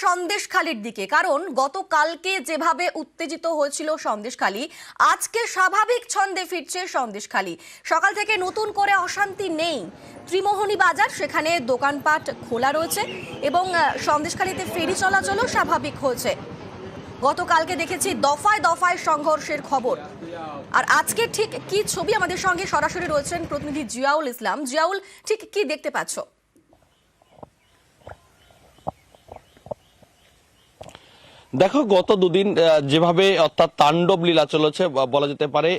সন্দেশখালীর দিকে, কারণ গতকালকে যেভাবে উত্তেজিত হয়েছিল সন্দেশখালী, আজকে স্বাভাবিক ছন্দে ফিরছে সন্দেশখালী। সকাল থেকে নতুন করে অশান্তি নেই। ত্রিমোহনী বাজার, সেখানে দোকানপাট খোলা রয়েছে এবং সন্দেশখালীতে ফেরি চলাচলও স্বাভাবিক হয়েছে। গতকালকে দেখেছি দফায় দফায় সংঘর্ষের খবর। আর আজকে ঠিক কি ছবি, আমাদের সঙ্গে সরাসরি রয়েছেন প্রতিনিধি জিয়াউল ইসলাম। জিয়াউল, ঠিক কি দেখতে পাচ্ছ? দেখো, গত দুদিন যেভাবে অর্থাৎ তাণ্ডব লীলা চলেছে বলা যেতে পারে,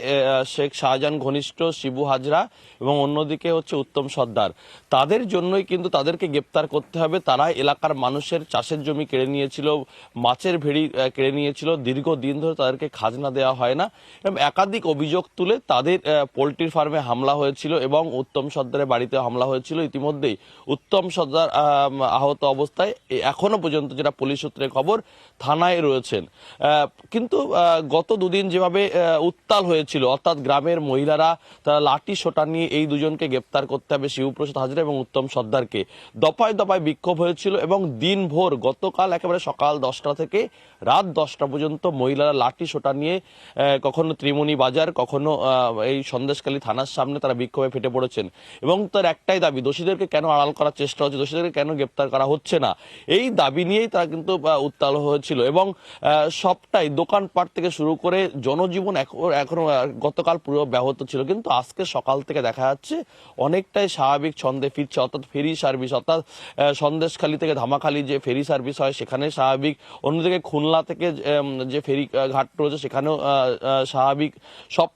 শেখ শাহজাহান ঘনিষ্ঠ শিবু হাজরা এবং অন্যদিকে হচ্ছে উত্তম সর্দার, তাদের জন্যই কিন্তু তাদেরকে গ্রেপ্তার করতে হবে। তারা এলাকার মানুষের চাষের জমি কেড়ে নিয়েছিল, মাছের ভেড়ি কেড়ে নিয়েছিল, দীর্ঘদিন ধরে তাদেরকে খাজনা দেওয়া হয় না এবং একাধিক অভিযোগ তুলে তাদের পোল্ট্রি ফার্মে হামলা হয়েছিল এবং উত্তম সর্দারের বাড়িতে হামলা হয়েছিল। ইতিমধ্যেই উত্তম সর্দার আহত অবস্থায় এখনো পর্যন্ত, যেটা পুলিশ সূত্রে খবর, থানায় রয়েছেন। কিন্তু গত দুদিন যেভাবে উত্তাল হয়েছিল, অর্থাৎ গ্রামের মহিলারা তারা লাঠি সোটা নিয়ে এই দুজনকে গ্রেপ্তার করতে হবে, শিবপ্রসাদ হাজরা এবং উত্তম সর্দারকে, দফায় দফায় বিক্ষোভ হয়েছিল এবং দিনভর গতকাল একেবারে সকাল 10টা থেকে রাত 10টা পর্যন্ত মহিলারা লাঠি সোটা নিয়ে কখনো ত্রিমোহনী বাজার, কখনো এই সন্দেশখালী থানার সামনে তারা বিক্ষোভে ফেটে পড়েছেন এবং তার একটাই দাবি, দোষীদেরকে কেন আড়াল করার চেষ্টা হচ্ছে, দোষীদেরকে কেন গ্রেপ্তার করা হচ্ছে না, এই দাবি নিয়েই তারা কিন্তু উত্তাল হয়েছিল। এবং সবটাই দোকানপাট থেকে শুরু করে জনজীবন এখনো গতকাল পুরো ব্যাহত ছিল, কিন্তু আজকে সকাল থেকে দেখা যাচ্ছে অনেকটাই স্বাভাবিক ছন্দে ফিরছে। অর্থাৎ ফেরি সার্ভিস, অর্থাৎ সন্দেশখালী থেকে ধামাখালী যে ফেরি সার্ভিস হয় সেখানে স্বাভাবিক, অন্যদিকে খুলনা থেকে যে ফেরি ঘাট রয়েছে সেখানেও স্বাভাবিক, সব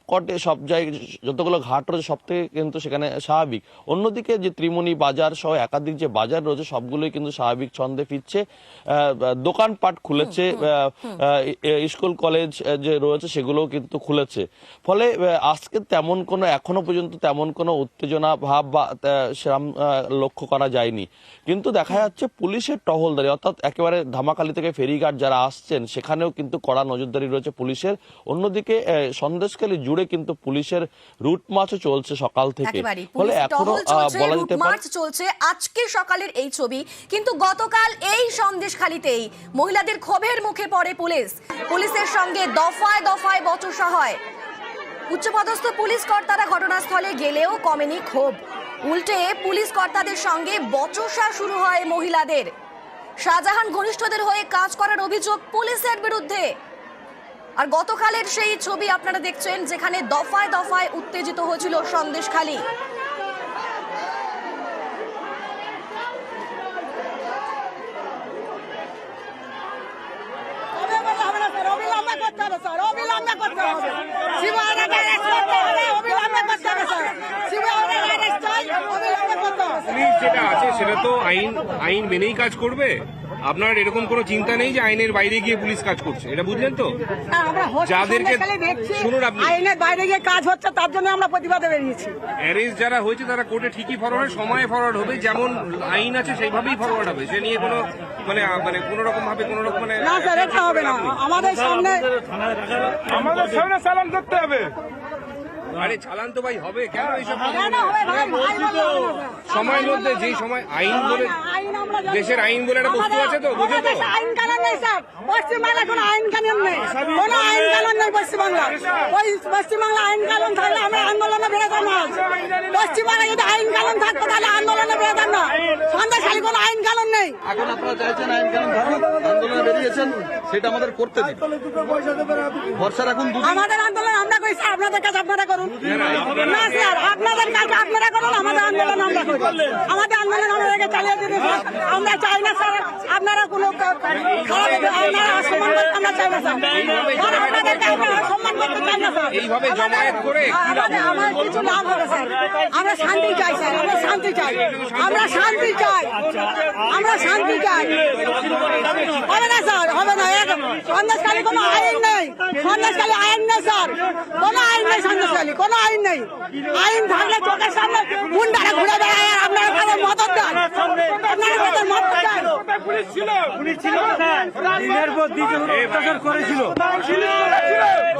জায়গায় যতগুলো ঘাট রয়েছে সব থেকে কিন্তু সেখানে স্বাভাবিক। অন্যদিকে যে ত্রিমোহনী বাজার সহ একাধিক যে বাজার রয়েছে সবগুলোই কিন্তু স্বাভাবিক ছন্দে ফিরছে, দোকানপাট খুলেছে, স্কুল কলেজ যে রয়েছে সেগুলোও কিন্তু খুলেছে। ফলে আজকে তেমন কোনো, এখনো পর্যন্ত তেমন কোনো উত্তেজনা ভাব বা সেরকম লক্ষ্য করা যায়নি। কিন্তু দেখা যাচ্ছে পুলিশের টহলদারি, অর্থাৎ একেবারে ধামাখালী থেকে ফেরিঘাট যারা আসছেন সেখানেও কিন্তু কড়া নজরদারি রয়েছে পুলিশের। অন্যদিকে সন্দেশখালী জুড়ে কিন্তু পুলিশের রুট মার্চও চলছে সকাল থেকে। ফলে এখনো বলা যেতে পারে চলছে আজকে সকালের এই ছবি। কিন্তু গতকাল এই সন্দেশখালীতেই মহিলাদের ক্ষোভের মুখে পড়ে পুলিশের সঙ্গে দফায় দফায় বচসা হয়। উচ্চপদস্থ পুলিশ কর্তারা ঘটনাস্থলে গেলেও কমেনি ক্ষোভ, উল্টে পুলিশ কর্তাদের সঙ্গে বচসা শুরু হয় মহিলাদের। শাহজাহান ঘনিষ্ঠদের হয়ে কাজ করার অভিযোগ পুলিশের বিরুদ্ধে। আর গতকালের সেই ছবি আপনারা দেখছেন, যেখানে দফায় দফায় উত্তেজিত হয়েছিল সন্দেশখালী। যেটা আছে সেটা তো আইন মেনেই কাজ করবে। আপনার এরকম কোনো চিন্তা নেই যে আইনের বাইরে গিয়ে পুলিশ কাজ করছে, এটা বুঝলেন তো? যাদেরকে শুনুন, আপনি আইনের বাইরে গিয়ে কাজ হচ্ছে তার জন্য আমরা প্রতিবাদে বেরিয়েছি। অ্যারেস্ট যারা হয়েছে তারা কোর্টে ঠিকই ফরওয়ার্ড, সময়ে ফরওয়ার্ড হবে, যেমন আইন আছে সেইভাবেই ফরওয়ার্ড হবে। সে নিয়ে কোনো মানে কোনো রকম ভাবে কোনো রকম না স্যার, এটা হবে না। আমাদের সামনে চালান করতে হবে। আরে চালান তো ভাই হবে, কেন এইসব সময়ের মধ্যে, যেই সময় আইন বলে, দেশের আইন বলে একটা বস্তু আছে, তো বুঝে তো আইন কানুন নেই স্যার। পশ্চিমবাংলায় কোনো আইন কানুন নেই, কোনো আইন কানুন নেই পশ্চিমবাংলা। ওই পশ্চিমবাংলা আইন কানুন থাকলে আমরা আন্দোলনে বেরোতাম না। পশ্চিমবাংলায় যদি আইন কানুন থাকতো তাহলে আন্দোলনে বেরোতাম না। সন্দেশখালী কোনো আইন কানুন নেই। এখন আপনারা চাইছেন আইন কানুন থাকুক, আন্দোলনে বেরিয়েছেন, সেটা আমাদের করতে দিন। ভরসা রাখুন, আমাদের আন্দোলন আমরা করি স্যার, আপনাদের কাছে আপনারা করুন। না স্যার, আপনাদের কাছে আপনারা করুন, আমাদের আন্দোলন আমরা করি। আমাদের আন্দোলন আমাদেরকে চালিয়ে দিতে আমরা চাই না স্যার। আপনারা কোনো খারাপ, আপনারা অসম্মান করতে আমরা চাই না স্যার। আপনাদেরকে আমরা অসম্মান করতে চাই না স্যার। এইভাবে জমায়েত করে আমার কিছু লাভ হবে স্যার। আমরা শান্তি চাই স্যার, আমরা শান্তি চাই, আমরা শান্তি চাই, আমরা শান্তি চাই। হবে না স্যার, হবে না। সন্দেশখালী কোনো আইন নেই, সন্দেশখালী আইন নেই স্যার, কোনো আইন নেই সন্দেশখালী, কোনো আইন নেই। আইন থাকলে চোখের সামনে গুন্ডারা ঘুরে বেড়ায় আর আপনারা তাদের মদত দেন, আপনারা তাদের মদত দেন। পুলিশ ছিল দিনের পর দিন যখন অত্যাচার করেছিল,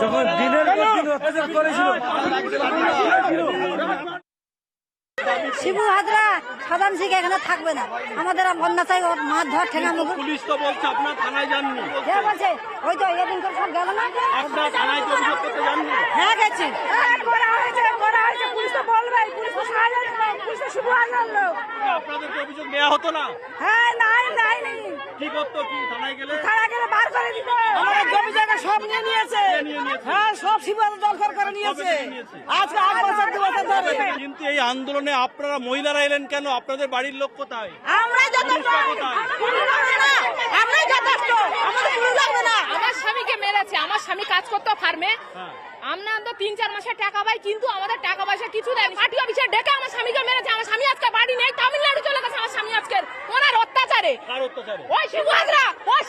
যখন দিনের পর দিন অত্যাচার করেছিল। শিবু হাজরা সাধারণ শিখ এখানে থাকবে না, আমাদের বন্যা চাই, ওর মাছ ধর ঠেঙা মুখ পুলিশ তো বলছে আপনার থানায় যাননি, বলছে ওই তো এদিন করে সব গেল না, আপনার থানায় তো অভিযোগ করতে যাননি। হ্যাঁ গেছি। পুলিশ তো বলবে, পুলিশ তো পুলিশ তো শিবু হাজরার লোক। আপনাদেরকে অভিযোগ নেওয়া হতো না? হ্যাঁ নাই কি করতো, কি থানায় গেলে? থানা গেলে বার করে দিত। আমাদের জমি জায়গা সব নিয়ে নিয়েছে, হ্যাঁ সব শিবু হাজরা দরকার করে নিয়েছে, আজকে 8 বছর 2 বছর ধরে। কিন্তু এই আন্দোলনে আপনারা মহিলারা এলেন কেন? আপনাদের বাড়ির লোক কোথায়? আমরা যথেষ্ট, পুলিশ লাগবে না, আমরাই যথেষ্ট, আমাদের পুলিশ লাগবে না। আমার স্বামীকে মেরেছে, আমার স্বামী কাজ করতো ফার্মে, আমরা তো 3-4 মাসের টাকা পাই, কিন্তু আমাদের টাকা পয়সা কিছু দেয়। পার্টি অফিসে ডেকে আমার স্বামীকে মেরেছে। আমার স্বামী আজকে বাড়ি নেই, তামিলনাড়ু চলে গেছে আমার স্বামী আজকে ওনার অত্যাচারে। কার অত্যাচারে? ওই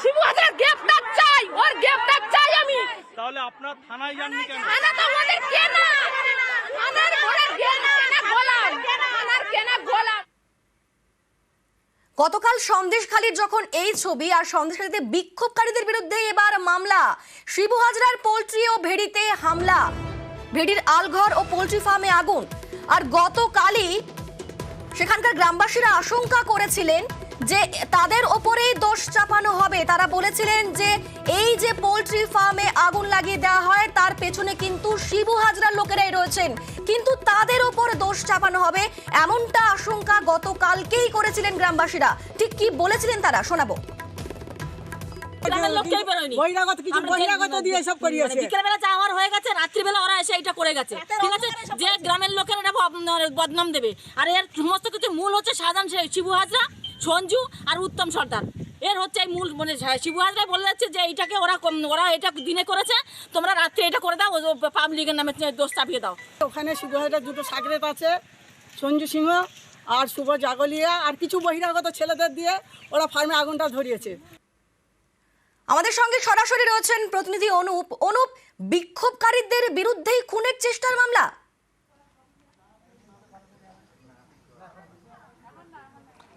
শিবু হাজরা গ্রেফতার চাই, ওর গ্রেফতার চাই আমি। তাহলে আপনার থানায় যাননি কেন? থানা তো আমাদের কেনা, থানার ঘরের কেনা গোলাম, থানার কেনা গোলাম। গতকাল সন্দেশখালীর যখন এই ছবি, আর সন্দেশখালীতে বিক্ষোভকারীদের বিরুদ্ধে এবার মামলা। শিবু হাজরার পোল্ট্রি ও ভেড়িতে হামলা, ভেড়ির আলঘর ও পোল্ট্রি ফার্মে আগুন। আর গতকালই সেখানকার গ্রামবাসীরা আশঙ্কা করেছিলেন যে তাদের ওপরেই দোষ চাপানো হবে। তারা বলেছিলেন যে এই যে পোল্ট্রি ফার্মে আগুন লাগিয়ে দেওয়া হয় তার পেছনে কিন্তু শিবু হাজরার লোকেরাই রয়েছেন, কিন্তু তাদের ওপর দোষ চাপানো হবে, এমনটা আশঙ্কা গতকালকেই করেছিলেন গ্রামবাসীরা। ঠিক কি বলেছিলেন তারা, শোনাবো। বহিরাগত কিছু বহিরাগত দিয়ে সব করিয়েছে। বিকেলবেলা যা আমার হয়ে গেছে, রাত্রিবেলা ওরা এসে এটা করে গেছে, ঠিক আছে, যে গ্রামের লোকের এটা বদনাম দেবে। আর এর সমস্ত কিছু মূল হচ্ছে সাধারণ শিবু হাজরা, সঞ্জু আর উত্তম সর্দার। এর হচ্ছে এই মূল, মানে শিবু হাজরা বলে যাচ্ছে যে এইটাকে ওরা এটা দিনে করেছে, তোমরা রাত্রে এটা করে দাও, পাবলিকের নামে দোষ চাপিয়ে দাও। ওখানে শিবু হাজরার 2টো সাগরেত আছে, সঞ্জু সিংহ আর শুভ জাগলিয়া, আর কিছু বহিরাগত ছেলেদের দিয়ে ওরা ফার্মে আগুনটা ধরিয়েছে। আমাদের সঙ্গে সরাসরি রয়েছেন প্রতিনিধি অনুপ। বিক্ষোভকারীদের বিরুদ্ধেই খুনের চেষ্টার মামলা।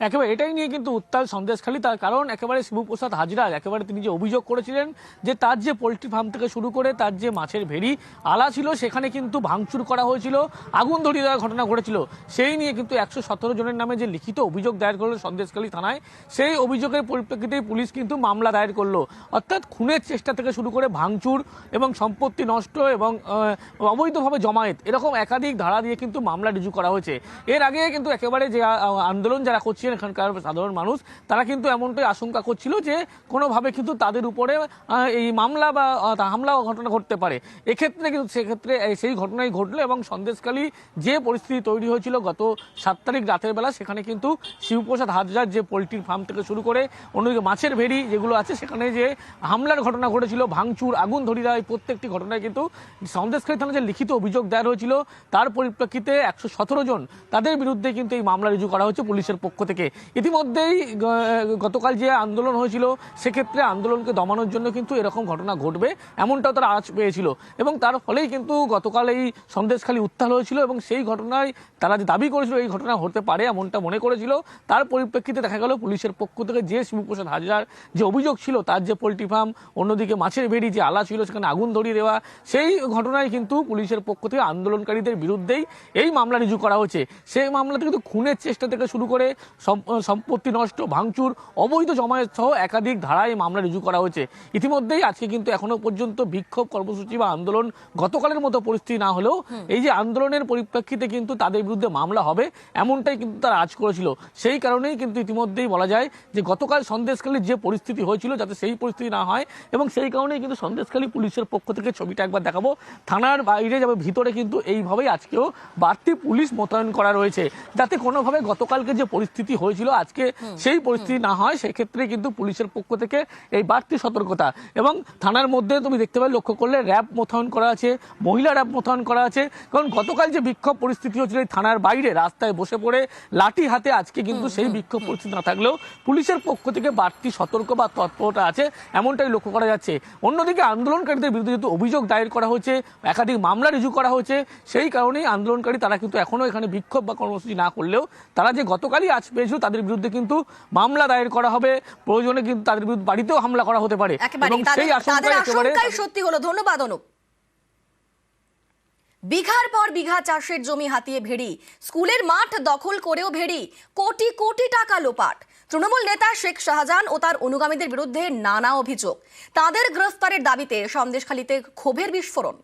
একেবারে এটাই নিয়ে কিন্তু উত্তাল সন্দেশখালী, তার কারণ একেবারে শিবপ্রসাদ হাজরা একেবারে তিনি যে অভিযোগ করেছিলেন যে তার যে পোলট্রি ফার্ম থেকে শুরু করে তার যে মাছের ভেড়ি আলা ছিল সেখানে কিন্তু ভাঙচুর করা হয়েছিল, আগুন ধরিয়ে দেওয়ার ঘটনা ঘটেছিল। সেই নিয়ে কিন্তু 117 জনের নামে যে লিখিত অভিযোগ দায়ের করলো সন্দেশখালী থানায়, সেই অভিযোগের পরিপ্রেক্ষিতেই পুলিশ কিন্তু মামলা দায়ের করলো। অর্থাৎ খুনের চেষ্টা থেকে শুরু করে ভাঙচুর এবং সম্পত্তি নষ্ট এবং অবৈধভাবে জমায়েত, এরকম একাধিক ধারা দিয়ে কিন্তু মামলা রুজু করা হয়েছে। এর আগে কিন্তু একেবারে যে আন্দোলন যারা করছিলেন এখানকার সাধারণ মানুষ, তারা কিন্তু এমনটাই আশঙ্কা করছিল যে কোনোভাবে কিন্তু তাদের উপরে এই মামলা বা হামলা ঘটনা ঘটতে পারে। এক্ষেত্রে কিন্তু সেক্ষেত্রে সেই ঘটনাই ঘটলো এবং সন্দেশখালী যে পরিস্থিতি তৈরি হয়েছিল গত 7 তারিখ রাতের বেলা, সেখানে কিন্তু শিবপ্রসাদ হাজরার যে পোলট্রির ফার্ম থেকে শুরু করে অন্যদিকে মাছের ভেড়ি যেগুলো আছে সেখানে যে হামলার ঘটনা ঘটেছিল, ভাঙচুর, আগুন ধরিয়ে দেওয়া, প্রত্যেকটি ঘটনায় কিন্তু সন্দেশখালী থানায় যে লিখিত অভিযোগ দায়ের হয়েছিল তার পরিপ্রেক্ষিতে 117 জন তাদের বিরুদ্ধে কিন্তু এই মামলা রুজু করা হয়েছে পুলিশের পক্ষ থেকে। ইতিমধ্যেই গতকাল যে আন্দোলন হয়েছিল সেক্ষেত্রে আন্দোলনকে দমানোর জন্য কিন্তু এরকম ঘটনা ঘটবে এমনটাও তারা আজ পেয়েছিল এবং তার ফলেই কিন্তু গতকাল এই সন্দেশখালী উত্তাল হয়েছিল এবং সেই ঘটনায় তারা যে দাবি করেছিল এই ঘটনা হতে পারে এমনটা মনে করেছিল। তার পরিপ্রেক্ষিতে দেখা গেল পুলিশের পক্ষ থেকে যে শিবপ্রসাদ হাজরার যে অভিযোগ ছিল তার যে পোলট্রি ফার্ম, অন্যদিকে মাছের ভেড়ি যে আলা ছিল সেখানে আগুন ধরিয়ে দেওয়া, সেই ঘটনায় কিন্তু পুলিশের পক্ষ থেকে আন্দোলনকারীদের বিরুদ্ধেই এই মামলা রুজু করা হয়েছে। সেই মামলাতে কিন্তু খুনের চেষ্টা থেকে শুরু করে সম্পত্তি নষ্ট, ভাঙচুর, অবৈধ জমায়েত সহ একাধিক ধারায় মামলা রুজু করা হয়েছে। ইতিমধ্যেই আজকে কিন্তু এখনো পর্যন্ত বিক্ষোভ কর্মসূচি বা আন্দোলন গতকালের মতো পরিস্থিতি না হলেও এই যে আন্দোলনের পরিপ্রেক্ষিতে কিন্তু তাদের বিরুদ্ধে মামলা হবে এমনটাই কিন্তু তারা আজ করেছিল। সেই কারণেই কিন্তু ইতিমধ্যেই বলা যায় যে গতকাল সন্দেশখালীর যে পরিস্থিতি হয়েছিল যাতে সেই পরিস্থিতি না হয় এবং সেই কারণেই কিন্তু সন্দেশখালী পুলিশের পক্ষ থেকে ছবিটা একবার দেখাবো, থানার বাইরে যাবে ভিতরে কিন্তু এইভাবেই আজকেও বাড়তি পুলিশ মোতায়েন করা রয়েছে যাতে কোনোভাবে গতকালকে যে পরিস্থিতি হয়েছিল আজকে সেই পরিস্থিতি না হয়। সেক্ষেত্রে কিন্তু পুলিশের পক্ষ থেকে এই বাড়তি সতর্কতা এবং থানার মধ্যে তুমি দেখতে পাবে লক্ষ্য করলে র্যাব মোতায়েন করা আছে, মহিলা র্যাব মোতায়েন করা আছে, কারণ গতকাল যে বিক্ষোভ পরিস্থিতি হচ্ছিল এই থানার বাইরে রাস্তায় বসে পড়ে লাঠি হাতে, আজকে কিন্তু সেই বিক্ষোভ পরিস্থিতি না থাকলেও পুলিশের পক্ষ থেকে বাড়তি সতর্ক বা তৎপরতা আছে এমনটাই লক্ষ্য করা যাচ্ছে। অন্যদিকে আন্দোলনকারীদের বিরুদ্ধে যেহেতু অভিযোগ দায়ের করা হয়েছে, একাধিক মামলা রুজু করা হয়েছে, সেই কারণেই আন্দোলনকারী তারা কিন্তু এখনো এখানে বিক্ষোভ বা কর্মসূচি না করলেও তারা যে গতকালই আজ পেয়েছিল তাদের বিরুদ্ধে কিন্তু মামলা দায়ের করা হবে, প্রয়োজনে কিন্তু তাদের বিরুদ্ধে বাড়িতেও হামলা করা হতে পারে এবং সেই আশঙ্কা একেবারে সত্যি হলো। ধন্যবাদ অনুপ। বিঘার পর বিঘা চাষের জমি হাতিয়ে ভেড়ি, স্কুলের মাঠ দখল করেও ভেড়ি, কোটি কোটি টাকা লোপাট। তৃণমূল নেতা শেখ শাহজাহান ও তার অনুগামীদের বিরুদ্ধে নানা অভিযোগ। তাদের গ্রেফতারের দাবিতে সন্দেশখালীতে ক্ষোভের বিস্ফোরণ।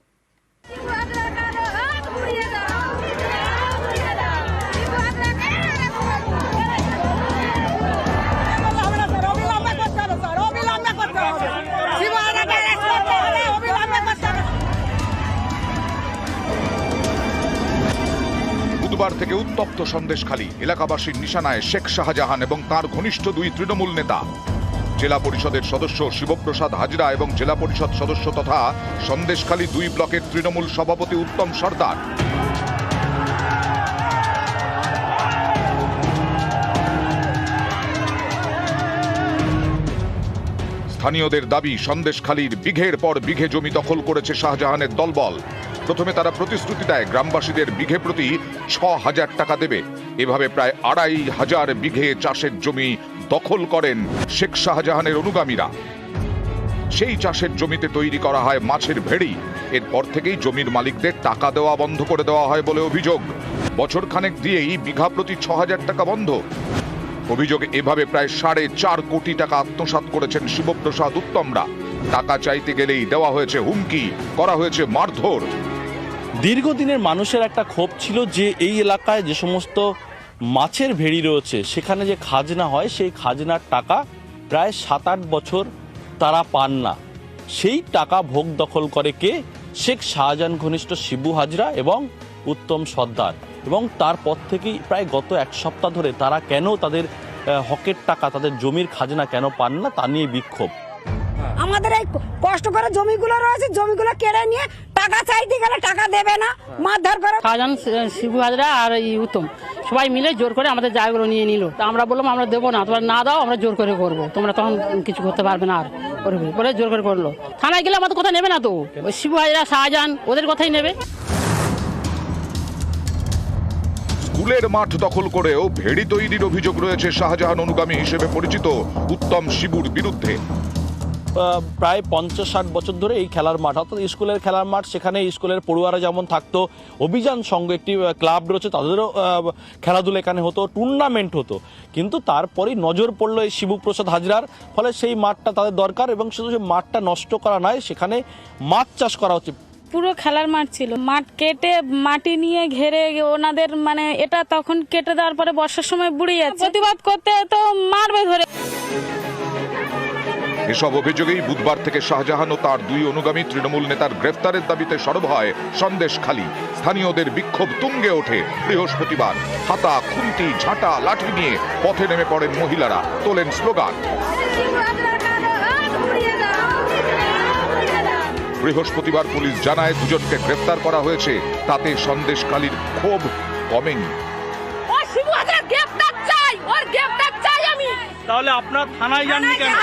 বুধবার থেকে উত্তপ্ত সন্দেশখালী, এলাকাবাসীর নিশানায় শেখ শাহজাহান এবং তার ঘনিষ্ঠ দুই তৃণমূল নেতা। জেলা পরিষদের সদস্য শিবপ্রসাদ হাজরা এবং জেলা পরিষদ সদস্য তথা সন্দেশখালী 2 ব্লকের তৃণমূল সভাপতি উত্তম সর্দার। স্থানীয়দের দাবি, সন্দেশখালীর বিঘের পর বিঘে জমি দখল করেছে শাহজাহানের দলবল। প্রথমে তারা প্রতিশ্রুতি দেয় গ্রামবাসীদের বিঘে প্রতি 6,000 টাকা দেবে। এভাবে প্রায় 2,500 বিঘে চাষের জমি দখল করেন শেখ শাহজাহানের অনুগামীরা। সেই চাষের জমিতে তৈরি করা হয় মাছের ভেড়ি। এরপর থেকেই জমির মালিকদের টাকা দেওয়া বন্ধ করে দেওয়া হয় বলে অভিযোগ। বছরখানেক দিয়েই বিঘা প্রতি 6,000 টাকা বন্ধ। অভিযোগ, এভাবে প্রায় 4.5 কোটি টাকা আত্মসাৎ করেছেন শিবপ্রসাদ উত্তমরা। টাকা চাইতে গেলেই দেওয়া হয়েছে হুমকি, করা হয়েছে মারধর। দীর্ঘদিনের মানুষের একটা ক্ষোভ ছিল যে এই এলাকায় যে সমস্ত মাছের ভেড়ি রয়েছে সেখানে যে খাজনা হয় সেই খাজনার টাকা প্রায় 7-8 বছর তারা পান না। সেই টাকা ভোগ দখল করে কে? শেখ শাহজাহান ঘনিষ্ঠ শিবু হাজরা এবং উত্তম সর্দার। এবং তারপর থেকেই প্রায় গত 1 সপ্তাহ ধরে তারা কেন তাদের হকের টাকা, তাদের জমির খাজনা কেন পান না তা নিয়ে বিক্ষোভ। আমাদের এই কষ্ট করে জমিগুলো রয়েছে, জমিগুলো কেড়ে নিয়ে টাকা চাইতে গেলে টাকা দেবে না, মারধর করে। শাহজাহান, শিবু হাজরা আর এই উত্তম সবাই মিলে জোর করে আমাদের জায়গাগুলো নিয়ে নিল। তা আমরা বললাম আমরা দেবো না, তোমরা না দাও, আমরা জোর করে করবো, তোমরা তখন কিছু করতে পারবে না। আর করবে বলে জোর করে করলো। থানায় গেলে আমাদের কথা নেবে না তো, ওই শিবু হাজরা, শাহজাহান ওদের কথাই নেবে। স্কুলের মাঠ দখল করেও ভেড়ি তৈরির অভিযোগ রয়েছে শাহজাহান অনুগামী হিসেবে পরিচিত উত্তম শিবুর বিরুদ্ধে। প্রায় 50-60 বছর ধরে এই খেলার মাঠ, অর্থাৎ স্কুলের খেলার মাঠ, সেখানে স্কুলের পড়ুয়ারা যেমন থাকতো, অভিযান সঙ্গে একটি ক্লাব রয়েছে, তাদেরও খেলাধুলা এখানে হতো, টুর্নামেন্ট হতো। কিন্তু তারপরেই নজর পড়লো এই শিবপ্রসাদ হাজরার, ফলে সেই মাঠটা তাদের দরকার। এবং শুধু সেই মাঠটা নষ্ট করা নয়, সেখানে মাছ চাষ করা হচ্ছে। পুরো খেলার মাঠ ছিল, মাঠ কেটে মাটি নিয়ে ঘেরে ওনাদের মানে এটা তখন কেটে দেওয়ার পরে বর্ষার সময় বুড়ে যাচ্ছে। প্রতিবাদ করতে তো মারবে ধরে। এসব অভিযোগেই বুধবার থেকে শাহজাহান ও তার 2 অনুগামী তৃণমূল নেতার গ্রেফতারের দাবিতে সরব হয় সন্দেশখালী। স্থানীয়দের বিক্ষোভ তুঙ্গে ওঠে বৃহস্পতিবার। হাতা, খুন্তি, ঝাঁটা, লাঠি নিয়ে পথে নেমে পড়েন মহিলারা, তোলেন স্লোগান। বৃহস্পতিবার পুলিশ জানায় 2 জনকে গ্রেফতার করা হয়েছে। তাতে সন্দেশখালীর ক্ষোভ কমেনি। ও শিবু হাজরা গ্রেফতার চাই, ওর গ্রেফতার চাই আমি। তাহলে আপনার থানায় যাননি কেন?